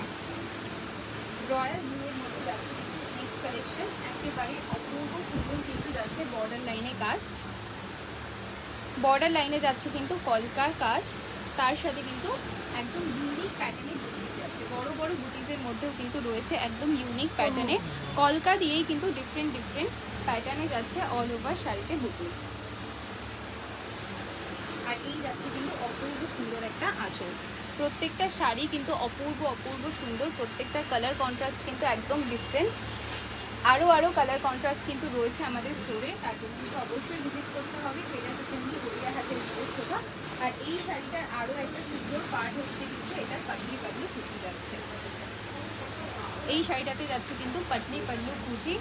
রয়্যাল ব্লুয়ের মধ্যে যাচ্ছে নেক্সট কালেকশন। একেবারে অপূর্ব সুন্দর কিন্তু যাচ্ছে বর্ডার লাইনে কাজ, বর্ডার লাইনে যাচ্ছে কিন্তু কলকার কাজ, তার সাথে কিন্তু একদম ইউনিক প্যাটার্নের বুটিস যাচ্ছে। বড় বড় বুটিজের মধ্যেও কিন্তু রয়েছে একদম ইউনিক প্যাটার্নে, কলকা দিয়েই কিন্তু ডিফারেন্ট ডিফারেন্ট প্যাটার্নে যাচ্ছে অল ওভার শাড়িতে বুটিজ। আর এই যাচ্ছে কিন্তু অপূর্ব সুন্দর একটা আঁচল। প্রত্যেকটা শাড়ি কিন্তু অপূর্ব অপূর্ব সুন্দর, প্রত্যেকটা কালার কন্ট্রাস্ট কিন্তু একদম ডিফারেন্ট। আরও কালার কন্ট্রাস্ট কিন্তু রয়েছে আমাদের স্টোরে, তার জন্য কিন্তু অবশ্যই ভিজিট করতে হবে ট্রেডার্স অ্যাসেম্বলি গড়িয়াহাটের মোড়। আর এই শাড়িটার আরও একটা সুন্দর পার্ট হচ্ছে কিন্তু এটার পাটলি পাল্লু কুচি যাচ্ছে। এই শাড়িটাতে যাচ্ছে কিন্তু পাটলি পাল্লু কুচি,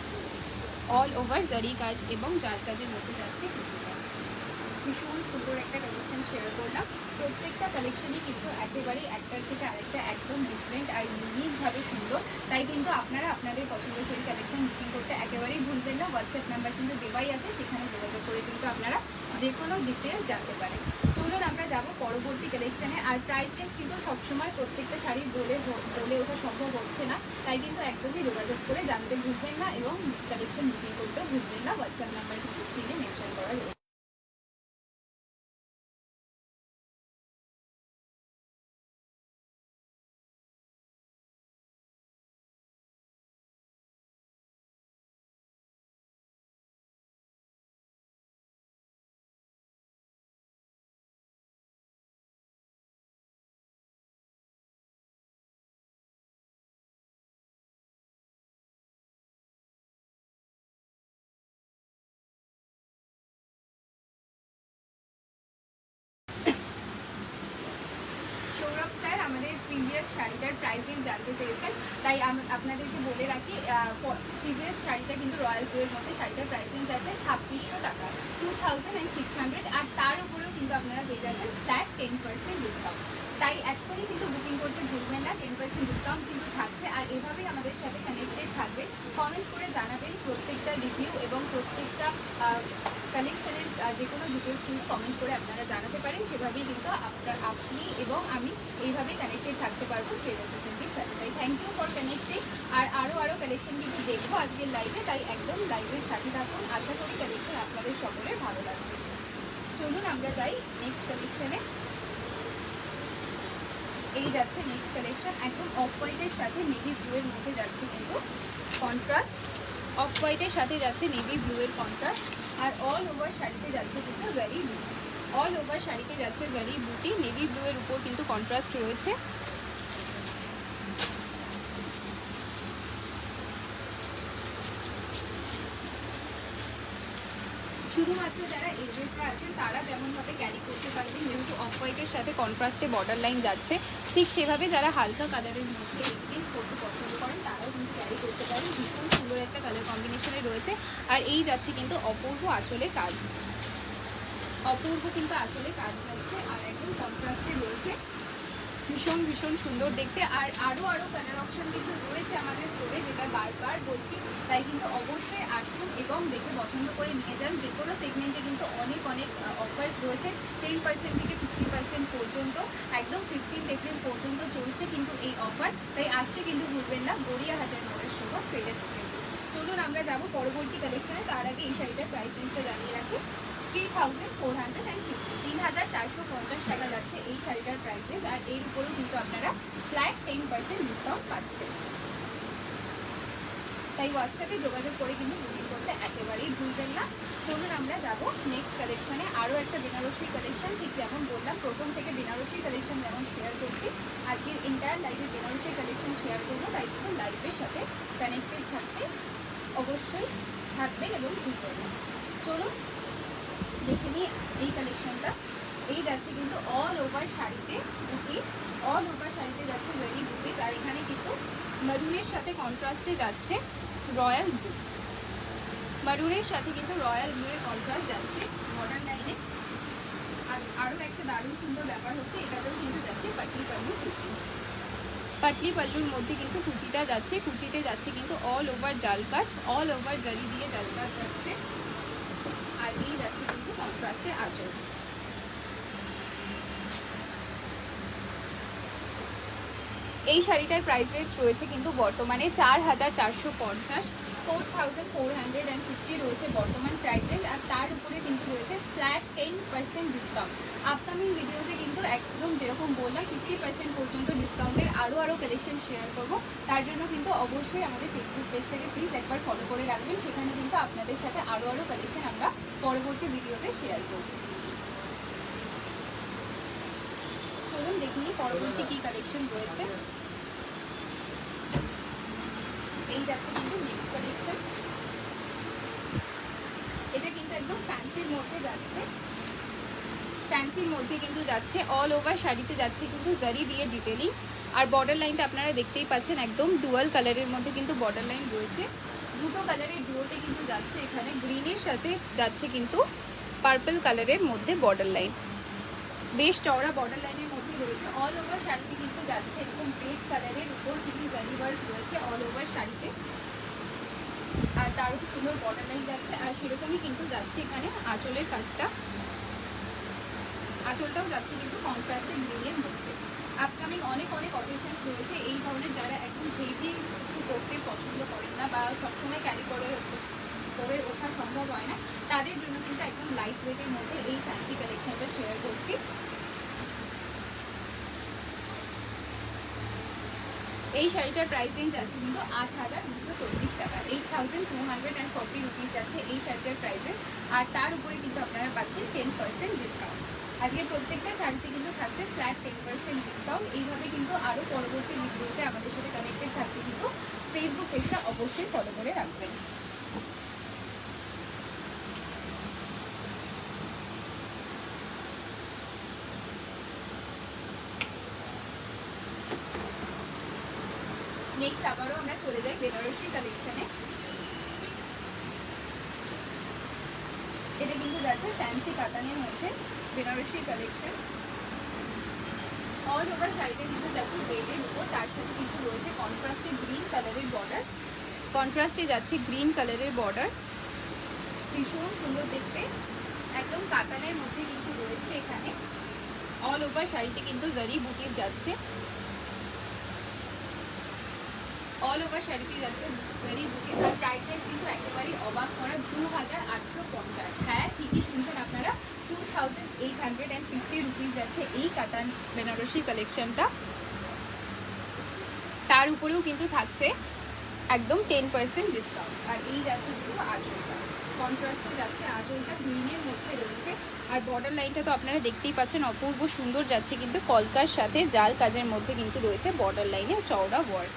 অল ওভার জারি কাজ এবং জাল কাজের মধ্যে যাচ্ছে কুচিটা। ভীষণ সুন্দর একটা কালেকশন শেয়ার করলাম। প্রত্যেকটা কালেকশনই কিন্তু একেবারেই একটার থেকে আরেকটা একদম ডিফারেন্ট আর ইউনিকভাবে সুন্দর। তাই কিন্তু আপনারা আপনাদের পছন্দসই কালেকশন বুকিং করতে একেবারেই ভুলবেন না। হোয়াটসঅ্যাপ নাম্বার কিন্তু দেওয়াই আছে, সেখানে যোগাযোগ করে কিন্তু আপনারা যে কোনো ডিটেলস জানতে পারেন। চলুন আমরা যাব পরবর্তী কালেকশানে। আর প্রাইস রেঞ্জ কিন্তু সবসময় প্রত্যেকটা শাড়ি বলে ওঠা সম্ভব হচ্ছে না, তাই কিন্তু একদমই যোগাযোগ করে জানতে ভুলবেন না এবং কালেকশন বুকিং করতেও ভুলবেন না। হোয়াটসঅ্যাপ নাম্বার কিন্তু স্ক্রিনে মেনশন করা রয়েছে। সৌরভ স্যার আমাদের প্রিভিয়াস শাড়িটার প্রাইস রেঞ্জ জানতে চেয়েছেন, তাই আপনাদেরকে বলে রাখি প্রিভিয়াস শাড়িটা কিন্তু রয়্যাল ব্লুয়ের মধ্যে শাড়িটার প্রাইস রেঞ্জ আছে 2600 টাকা, 2600, আর তার উপরেও কিন্তু আপনারা পেয়ে যাচ্ছেন ফ্ল্যাট 10% ডিসকাউন্ট। তাই এখনই কিন্তু বুকিং করতে ভুলবেন না, 10% ডিসকাউন্ট কিন্তু থাকছে। আর এভাবেই আমাদের সাথে কানেক্টেড থাকবেন, কমেন্ট করে জানাবেন প্রত্যেকটা রিভিউ এবং প্রত্যেকটা কালেকশনের যে কোনো ডিটেলস কিন্তু কমেন্ট করে আপনারা জানাতে পারেন। সেভাবেই কিন্তু আপনি এবং আমি এইভাবেই কানেক্টেড থাকতে পারবো ট্রেডার্স অ্যাসেম্বলির সাথে। তাই থ্যাংক ইউ ফর কানেক্টিং। আর আরও কালেকশন কিন্তু দেখবো আজকের লাইভে, তাই একদম লাইভের সাথে থাকুন। আশা করি কালেকশন আপনাদের সকলের ভালো লাগবে। চলুন আমরা যাই নেক্সট কালেকশনে। এই যাচ্ছে নেক্সট কালেকশন, একদম অফ হোয়াইটের সাথে নেভি ব্লুয়ের মধ্যে যাচ্ছে কিন্তু কন্ট্রাস্ট। অফ হোয়াইটের সাথে যাচ্ছে নেভি ব্লুয়ের কন্ট্রাস্ট, আর অল ওভার শাড়িতে যাচ্ছে কিন্তু জারি বুটি। অল ওভার শাড়িতে যাচ্ছে জারি বুটি, নেভি ব্লুয়ের উপর কিন্তু কন্ট্রাস্ট রয়েছে। শুধুমাত্র যারা এজেসরা আছেন তারা যেমনভাবে ক্যারি করতে পারবেন, যেহেতু অফ হোয়াইটের সাথে কন্ট্রাস্টে বর্ডার লাইন যাচ্ছে, ঠিক সেভাবে যারা হালকা কালারের মধ্যে এলিগেন্স করতে পছন্দ করেন তারাও কিন্তু ক্যারি করতে পারেন। ভীষণ সুন্দর একটা কালার কম্বিনেশনে রয়েছে। আর এই যাচ্ছে কিন্তু অপূর্ব আঁচলে কাজ, অপূর্ব কিন্তু আঁচলে কাজ যাচ্ছে, আর একদম কন্ট্রাস্টে রয়েছে। ভীষণ ভীষণ সুন্দর দেখতে। আর আরও কালার অপশান কিন্তু রয়েছে আমাদের স্টোরে, যেটা বারবার বলছি। তাই কিন্তু অবশ্যই আসুন এবং দেখে পছন্দ করে নিয়ে যান। যে কোনো সেগমেন্টে কিন্তু অনেক অফার্স রয়েছে, 10% থেকে 50% পর্যন্ত, একদম 15 এপ্রিল পর্যন্ত চলছে কিন্তু এই অফার। তাই আসতে কিন্তু ভুলবেন না গড়িয়াহাটের মোড়ের শোভা ট্রেডার্স অ্যাসেম্বলি। চলুন আমরা যাবো পরবর্তী কালেকশনে। তার আগে এই শাড়িটার প্রাইস রেঞ্জটা জানিয়ে রাখি, 3450, 3450 টাকা যাচ্ছে এই শাড়িটার প্রাইস রেঞ্জ। আর এর উপরেও কিন্তু আপনারা ফ্ল্যাট 10% ডিসকাউন্ট পাচ্ছেন। তাই হোয়াটসঅ্যাপে যোগাযোগ করে কিন্তু বুকিং করতে একেবারেই ভুলবেন না। চলুন আমরা যাব নেক্সট কালেকশানে। আরও একটা বেনারসি কালেকশন, ঠিক যেমন বললাম প্রথম থেকে বেনারসি কালেকশন যেমন শেয়ার করছি, আজকের এন্টায়ার লাইভে বেনারসি কালেকশন শেয়ার করবো। তাই কিন্তু লাইভের সাথে কানেক্টেড থাকতে অবশ্যই থাকবেন এবং ভুলবেন না। চলুন দেখে নিই এই কালেকশনটা। এই যাচ্ছে কিন্তু অল ওভার শাড়িতে বুটিস, অল ওভার শাড়িতে যাচ্ছে ভেরি বুটিস। আর এখানে কিন্তু মারুনের সাথে কন্ট্রাস্টে যাচ্ছে রয়্যাল ব্লু, মারুনের সাথে কিন্তু রয়্যাল ব্লুয়ের কন্ট্রাস্ট যাচ্ছে বর্ডার লাইনে। আর আরও একটা দারুণ সুন্দর ব্যাপার হচ্ছে, এটাতেও কিন্তু যাচ্ছে পাটলি পাল্লু কুচি। পাটলি পাল্লুর মধ্যে কিন্তু কুচিটা যাচ্ছে, কুচিতে যাচ্ছে কিন্তু অল ওভার জাল কাজ, অল ওভার জারি দিয়ে জাল কাজ যাচ্ছে। আর এই যাচ্ছে কিন্তু কন্ট্রাস্টে আঁচল। এই শাড়িটার প্রাইস রেঞ্জ রয়েছে কিন্তু বর্তমানে 4450, 4450 রয়েছে বর্তমান প্রাইস রেঞ্জ, আর তার উপরে কিন্তু রয়েছে ফ্ল্যাট 10% ডিসকাউন্ট। আপকামিং ভিডিওতে কিন্তু একদম যেরকম বললাম 50% পর্যন্ত ডিসকাউন্টের আরও কালেকশন শেয়ার করব। তার জন্য কিন্তু অবশ্যই আমাদের ফেসবুক পেজটাকে প্লিজ একবার ফলো করে রাখবেন, সেখানে কিন্তু আপনাদের সাথে আরও কালেকশন আমরা পরবর্তী ভিডিওতে শেয়ার করব। চলুন দেখিনি পরবর্তী কী কালেকশন রয়েছে। এই যাচ্ছে কিন্তু নেক্সট কালেকশন, এটা কিন্তু একদম ফ্যান্সির মধ্যে যাচ্ছে, ফ্যান্সির মধ্যে কিন্তু যাচ্ছে অল ওভার শাড়িতে যাচ্ছে কিন্তু জারি দিয়ে ডিটেলিং, আর বর্ডার লাইনটা আপনারা দেখতেই পাচ্ছেন একদম ডুয়াল কালারের মধ্যে কিন্তু বর্ডার লাইন রয়েছে, দুটো কালারের ডুয়োতে কিন্তু যাচ্ছে, এখানে গ্রিনের সাথে যাচ্ছে কিন্তু পার্পল কালারের মধ্যে বর্ডার লাইন, বেশ চওড়া বর্ডার লাইনের মধ্যে রয়েছে। অল ওভার শাড়িতে কিন্তু যাচ্ছে এরকম রেড কালারের উপর কিন্তু জারি ওয়ার্ক রয়েছে অল ওভার শাড়িতে, আর তার উপর সুন্দর বর্ডার লাইন যাচ্ছে, আর সেরকমই কিন্তু যাচ্ছে এখানে আঁচলের কাজটা, আঁচলটাও যাচ্ছে কিন্তু কন্ট্রাস্টেড গ্রিনের মধ্যে। আপকামিং অনেক অকেশনস রয়েছে এই ধরনের, যারা একদম হেভি কিছু পরতে পছন্দ করেন না বা সবসময় ক্যারি করে ওঠা সম্ভব হয় না, তাদের জন্য কিন্তু একদম লাইট ওয়েটের মধ্যে এই ফ্যান্সি কালেকশনটা শেয়ার করছি। এই শাড়িটার প্রাইস রেঞ্জ আছে কিন্তু 8240 টাকা, 8240 রুপিস যাচ্ছে এই শাড়িটার প্রাইসে, আর তার উপরে কিন্তু আপনারা পাচ্ছেন 10% ডিসকাউন্ট। আজকে প্রত্যেকটা শাড়িতে কিন্তু থাকছে ফ্ল্যাট 10% ডিসকাউন্ট। এইভাবে কিন্তু আরও পরবর্তী ভিডিওতে আমাদের সাথে কানেক্টেড থাকতে কিন্তু ফেসবুক পেজটা অবশ্যই ফলো করে রাখবেন। নেক্সট আবারও আমরা চলে যাই বেনারসি কালেকশনে। এটা কিন্তু যাচ্ছে ফ্যান্সি কাতানের মধ্যে বেনারসি কালেকশন, অল ওভার শাড়িটা কিন্তু যাচ্ছে রেডের উপর, তার সাথে কিন্তু রয়েছে কন্ট্রাস্টে গ্রিন কালারের বর্ডার, কন্ট্রাস্টে যাচ্ছে গ্রিন কালারের বর্ডার, ভীষণ সুন্দর দেখতে, একদম কাতানের মধ্যে কিন্তু রয়েছে এখানে। অল ওভার শাড়িতে কিন্তু জারি বুটিস যাচ্ছে, অল ওভার শাড়িতে যাচ্ছে জারি বুটিস, আর প্রাইস রেঞ্জ কিন্তু একেবারেই অবাক করা 2850। হ্যাঁ ঠিকই শুনছেন আপনারা, 2850 রুপিস যাচ্ছে এই কাতান বেনারসি কালেকশনটা, তার উপরেও কিন্তু থাকছে একদম 10% ডিসকাউন্ট। আর এই যাচ্ছে কিন্তু আঁচলটা, কন্ট্রাস্টে যাচ্ছে আঁচলটা গ্রিনের মধ্যে রয়েছে, আর বর্ডার লাইনটা তো আপনারা দেখতেই পাচ্ছেন অপূর্ব সুন্দর যাচ্ছে কিন্তু কলকার সাথে জাল কাজের মধ্যে কিন্তু রয়েছে বর্ডার লাইনে চওড়া ওয়ার্ক।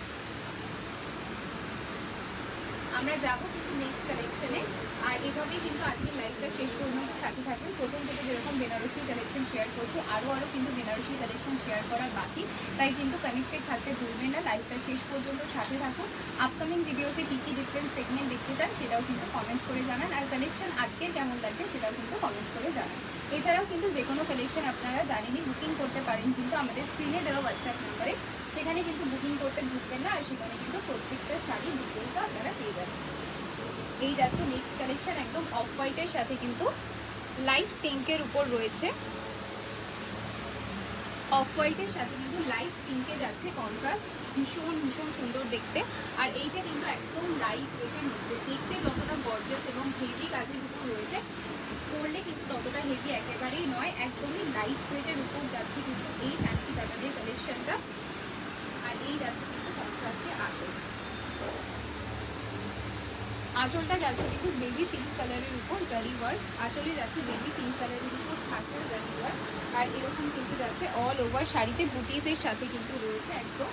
আমরা যাবো কিন্তু নেক্সট কালেকশনে, আর এভাবেই কিন্তু আজকের লাইভটা শেষ পর্যন্ত সাথে থাকবেন। প্রথম থেকে যেরকম বেনারসি কালেকশন শেয়ার করছি, আরও কিন্তু বেনারসি কালেকশন শেয়ার করা বাকি, তাই কিন্তু কানেক্টেড থাকতে ভুলবেন না, লাইভটা শেষ পর্যন্ত সাথে থাকুন। আপকামিং ভিডিওতে কী কী ডিফারেন্ট সেগমেন্ট দেখতে চান সেটাও কিন্তু কমেন্ট করে জানান, আর কালেকশন আজকের কেমন লাগছে সেটাও কিন্তু কমেন্ট করে জানান। এছাড়াও কিন্তু যে কোনো কালেকশন আপনারা জানেনই বুকিং করতে পারেন কিন্তু আমাদের স্ক্রিনে দেওয়া হোয়াটসঅ্যাপ নাম্বারে, সেখানে কিন্তু বুকিং করতে ঢুকবেন না, আর সেখানে কিন্তু প্রত্যেকটা শাড়ির ডিটেলসও আপনারা পেয়ে যাবেন। এই যাচ্ছে নেক্সট কালেকশন, একদম অফ হোয়াইটের সাথে কিন্তু লাইট পিঙ্কের উপর রয়েছে, অফ হোয়াইটের সাথে কিন্তু লাইট পিঙ্কে যাচ্ছে কন্ট্রাস্ট, ভীষণ সুন্দর দেখতে। আর এইটা কিন্তু একদম লাইট ওয়েটের মধ্যে, দেখতে যতটা গর্জিয়াস এবং হেভি কাজের উপর রয়েছে, পরলে কিন্তু ততটা হেভি একেবারেই নয়, একদমই লাইট ওয়েটের উপর যাচ্ছে কিন্তু এই ফ্যান্সি কালারের কালেকশনটা। আর এই যাচ্ছে কিন্তু কন্ট্রাস্টে আঁচল, আঁচলটা যাচ্ছে কিন্তু বেবি পিঙ্ক কালারের উপর জারি ওয়ার্ক, আঁচলে যাচ্ছে বেবি পিঙ্ক কালারের উপর খাঁচা জারি ওয়ার্ক, আর এরকম কিন্তু যাচ্ছে অল ওভার শাড়িতে বুটিসের সাথে কিন্তু রয়েছে একদম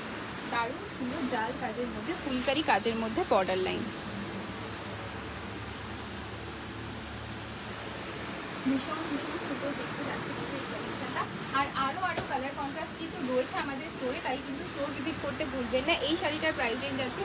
দারুণ সুন্দর জাল কাজের মধ্যে ফুলকারি কাজের মধ্যে বর্ডার লাইন, ভীষণ সুন্দর দেখতে যাচ্ছে কিন্তু এই কালেকশনটা। আর আরও কালার কন্ট্রাস্ট কিন্তু রয়েছে আমাদের স্টোরে, তাই কিন্তু স্টোর ভিজিট করতে ভুলবেন না। এই শাড়িটার প্রাইস রেঞ্জ যাচ্ছে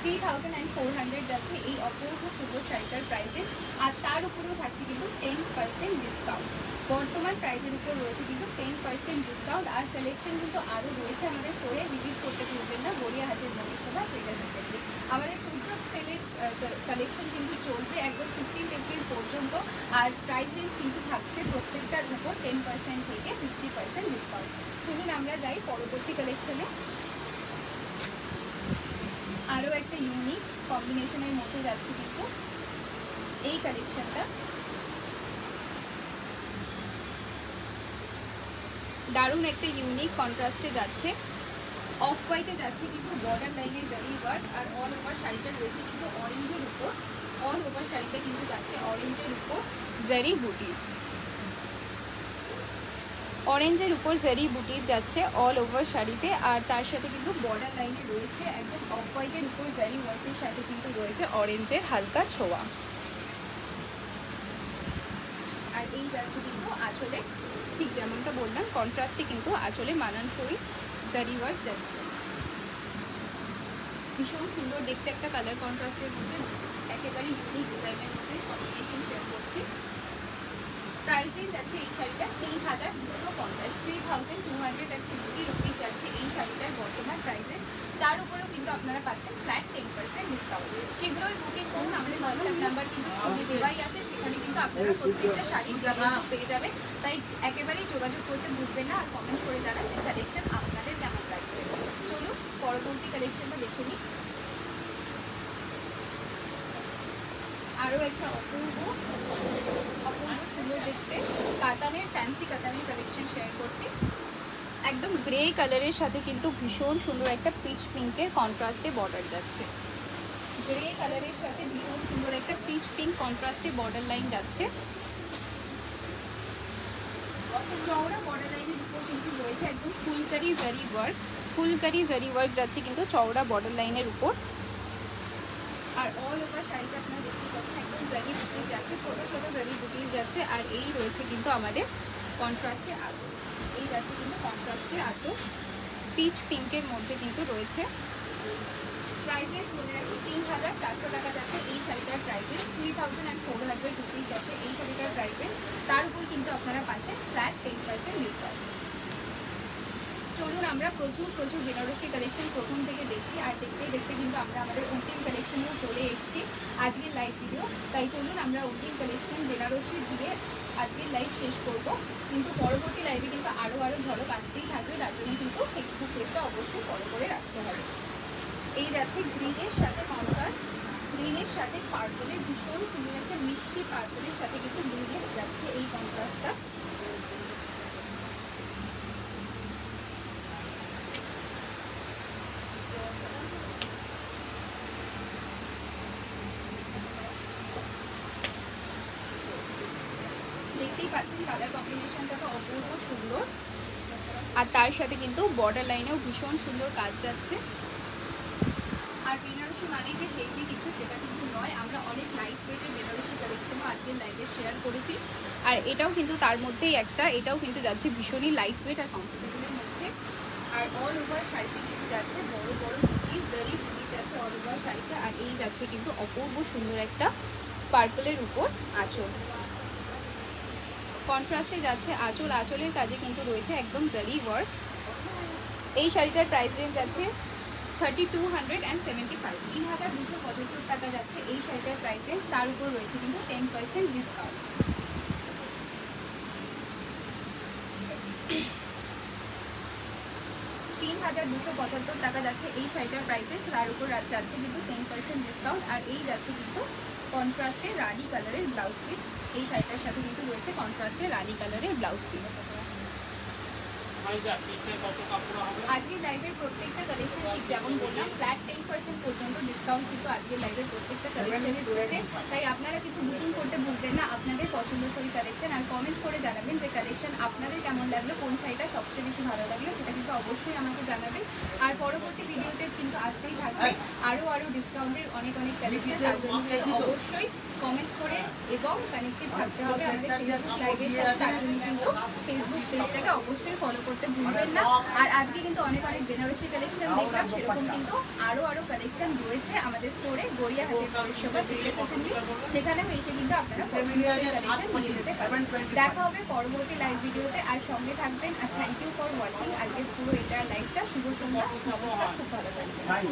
3400 যাচ্ছে এই অপূর্ব সুন্দর শাড়িটার প্রাইস রেঞ্জ, আর তার উপরেও থাকছে কিন্তু 10% ডিসকাউন্ট। বর্তমান প্রাইসের উপর রয়েছে কিন্তু 10% ডিসকাউন্ট, আর কালেকশন কিন্তু আরও রয়েছে আমাদের স্টোরে, ভিজিট করতে ভুলবেন না। গড়িয়াহাটের মনীষসভা ট্রেডার্স অ্যাসেম্বলি। আমাদের চৈত্র সেলের কালেকশন কিন্তু চলবে একদম 15 এপ্রিল পর্যন্ত, আর প্রাইস রেঞ্জ কিন্তু থাকছে প্রত্যেকটার উপর 10% থেকে 50% ডিসকাউন্ট। চলুন আমরা যাই পরবর্তী কালেকশনে। আরও একটা একটা ইউনিক কম্বিনেশনের মধ্যে যাচ্ছে কিন্তু এই কালেকশনটা। দারুণ একটা ইউনিক কন্ট্রাস্টে যাচ্ছে, অফ হোয়াইটে যাচ্ছে কিন্তু বর্ডার লাইনে জারি ওয়ার্ক, আর অল ওভার শাড়িটা রয়েছে কিন্তু অরেঞ্জের উপর, অল ওভার শাড়িটা কিন্তু যাচ্ছে অরেঞ্জের উপর জারি বুটিস, অরেঞ্জের উপর জারি বুটিস যাচ্ছে অল ওভার শাড়িতে। আর তার সাথে কিন্তু বর্ডার লাইনে রয়েছে একদম অফ হোয়াইটের উপর জারি ওয়ার্কের সাথে কিন্তু রয়েছে অরেঞ্জের হালকা ছোঁয়া। আর এই যাচ্ছে কিন্তু আঁচলে, ঠিক যেমনটা বললাম কন্ট্রাস্টে কিন্তু আঁচলে মানানসই জারি ওয়ার্ক যাচ্ছে। ভীষণ সুন্দর দেখতে একটা কালার কন্ট্রাস্টের মধ্যে একেবারে ইউনিক ডিজাইনের মধ্যে কম্বিনেশন শেয়ার করছি। প্রাইস রেঞ্জ আছে এই শাড়িটা ৩,250, 3,250 রুপিস যাচ্ছে এই শাড়িটার বর্তমান প্রাইস রেঞ্জ। তার উপরেও কিন্তু আপনারা পাচ্ছেন ফ্ল্যাট 10% ডিসকাউন্ট। শীঘ্রই বুকিং করুন, আমাদের হোয়াটসঅ্যাপ নাম্বার কিন্তু স্ক্রিনে দেওয়াই আছে, সেখানে কিন্তু আপনারা প্রত্যেকটা শাড়ি পেয়ে যাবেন। তাই একেবারেই যোগাযোগ করতে ভুলবেন না, আর কমেন্ট করে জানান যে কালেকশন আপনাদের কেমন লাগছে। চলুন পরবর্তী কালেকশনটা দেখে নিই। আরও একটা অপূর্ব সুন্দর দেখতে কাতানের, ফ্যান্সি কাতানের কালেকশন শেয়ার করছি। একদম গ্রে কালারের সাথে কিন্তু ভীষণ সুন্দর একটা পিচ পিঙ্কের কন্ট্রাস্টে বর্ডার যাচ্ছে, গ্রে কালারের সাথে ভীষণ সুন্দর একটা পিচ পিঙ্ক কন্ট্রাস্টে বর্ডার লাইন যাচ্ছে। চওড়া বর্ডার লাইনের উপর কিন্তু রয়েছে একদম ফুলকারি জারি ওয়ার্ক, ফুলকারি জারি ওয়ার্ক যাচ্ছে কিন্তু চওড়া বর্ডার লাইনের উপর। আর অল ওভার শাড়িটা আপনারা দেখতে পাচ্ছেন একদম জারি বুটিস যাচ্ছে, ছোটো ছোটো জারি বুটিস যাচ্ছে। আর এই রয়েছে কিন্তু আমাদের কন্ট্রাস্টে আঁচল, এই যাচ্ছে কিন্তু কন্ট্রাস্টে আঁচল পিচ পিঙ্কের মধ্যে কিন্তু রয়েছে। প্রাইসেস বলে রাখি 3,400 টাকা যাচ্ছে এই শাড়িটার প্রাইসেস, 3,400 রুপিস যাচ্ছে এই শাড়িটার প্রাইসেস। তার উপর কিন্তু আপনারা পাচ্ছেন ফ্ল্যাট 10% ডিসকাউন্ট। চলুন আমরা প্রচুর বেনারসি কালেকশন প্রথম থেকে দেখছি, আর দেখতে দেখতে কিন্তু আমরা আমাদের অন্তিম কালেকশনেও চলে এসেছি আজকের লাইভ ভিডিও। তাই চলুন আমরা অন্তিম কালেকশন বেনারসি দিয়ে আজকের লাইভ শেষ করব, কিন্তু পরবর্তী লাইভে কিন্তু আরও ঝলক আসতেই থাকবে, তার জন্য কিন্তু ফেসবুক পেজটা অবশ্যই ফলো করে রাখতে হবে। এই যাচ্ছে গ্রিনের সাথে কন্ট্রাস্ট, গ্রিনের সাথে পার্পলের ভীষণ সুন্দর একটা মিষ্টি পার্পলের সাথে কিন্তু গ্রিনের যাচ্ছে এই কন্ট্রাস্টটা। দেখতেই পাচ্ছেন কালার কম্বিনেশনটা তো অপূর্ব সুন্দর, আর তার সাথে কিন্তু বর্ডার লাইনেও ভীষণ সুন্দর কাজ যাচ্ছে। আর বেনারসি মানেই যে হেভি কিছু সেটা কিন্তু নয়, আমরা অনেক লাইট ওয়েটের বেনারসি কালেকশনও আজকের লাইভে শেয়ার করেছি, আর এটাও কিন্তু তার মধ্যেই একটা, এটাও কিন্তু যাচ্ছে ভীষণই লাইট ওয়েট আর কমফোর্টেবলের মধ্যে। আর অল ওভার শাড়িতে কিন্তু যাচ্ছে বড় বড় বুটিস, জারি বুটিস যাচ্ছে অল ওভার শাড়িতে। আর এই যাচ্ছে কিন্তু অপূর্ব সুন্দর একটা পার্পলের উপর আঁচল, কন্ট্রাস্টে যাচ্ছে আঁচল, আঁচলের কাজে কিন্তু রয়েছে একদম জারি ওয়ার্ক। এই শাড়িটার প্রাইস রেঞ্জ যাচ্ছে 3,275, 3,275 টাকা যাচ্ছে এই শাড়িটার প্রাইস রেঞ্জ। তার উপর রয়েছে কিন্তু 10% ডিসকাউন্ট। $3,275 টাকা যাচ্ছে এই শাড়িটার প্রাইস রেঞ্জ, তার উপর যাচ্ছে কিন্তু 10% ডিসকাউন্ট। আর এই যাচ্ছে কিন্তু কন্ট্রাস্টে রানি কালারের ব্লাউজ পিস, এই শাড়িটার সাথে কিন্তু রয়েছে কন্ট্রাস্টে রানি কালারের ব্লাউজ পিস। আজকের লাইভের প্রত্যেকটা কালেকশন ঠিক যেমন বললাম ফ্ল্যাট 10% পর্যন্ত ডিসকাউন্ট কিন্তু আজকের লাইভের প্রত্যেকটা কালেকশনে রয়েছে। তাই আপনারা কিন্তু বুকিং করতে ভুলবেন না আপনাদের পছন্দসই কালেকশন, আর কমেন্ট করে জানাবেন যে কালেকশন আপনাদের কেমন লাগলো, কোন শাড়িটা সবচেয়ে বেশি ভালো লাগলো সেটা কিন্তু অবশ্যই আমাকে জানাবেন। আর পরবর্তী ভিডিওতে কিন্তু আসতেই থাকবে আরও ডিসকাউন্টের অনেক কালেকশন, তার জন্য কিন্তু অবশ্যই কমেন্ট করে এবং কানেক্টেড থাকতে হবে আমাদের ফেসবুক লাইভের সাথে, তার জন্য কিন্তু ফেসবুক পেজটাকে অবশ্যই ফলো করতে ভুলবেন না। আর আজকে কিন্তু অনেক বেনারসি কালেকশন দেখলাম, সেরকম কিন্তু আরও কালেকশন রয়েছে আমাদের স্টোরে গড়িয়াহাটের পরিষেবা ট্রেডার্স অ্যাসেম্বলি, সেখানেও এসে কিন্তু আপনারা কালেকশন নিয়ে যেতে পারবেন। দেখা হবে পরবর্তী লাইভ ভিডিওতে, আর সঙ্গে থাকবেন। আর থ্যাংক ইউ ফর ওয়াচিং আজকের পুরো এটা লাইভটা। শুভ সন্ধ্যা, নমস্কার, খুব ভালো থাকবেন।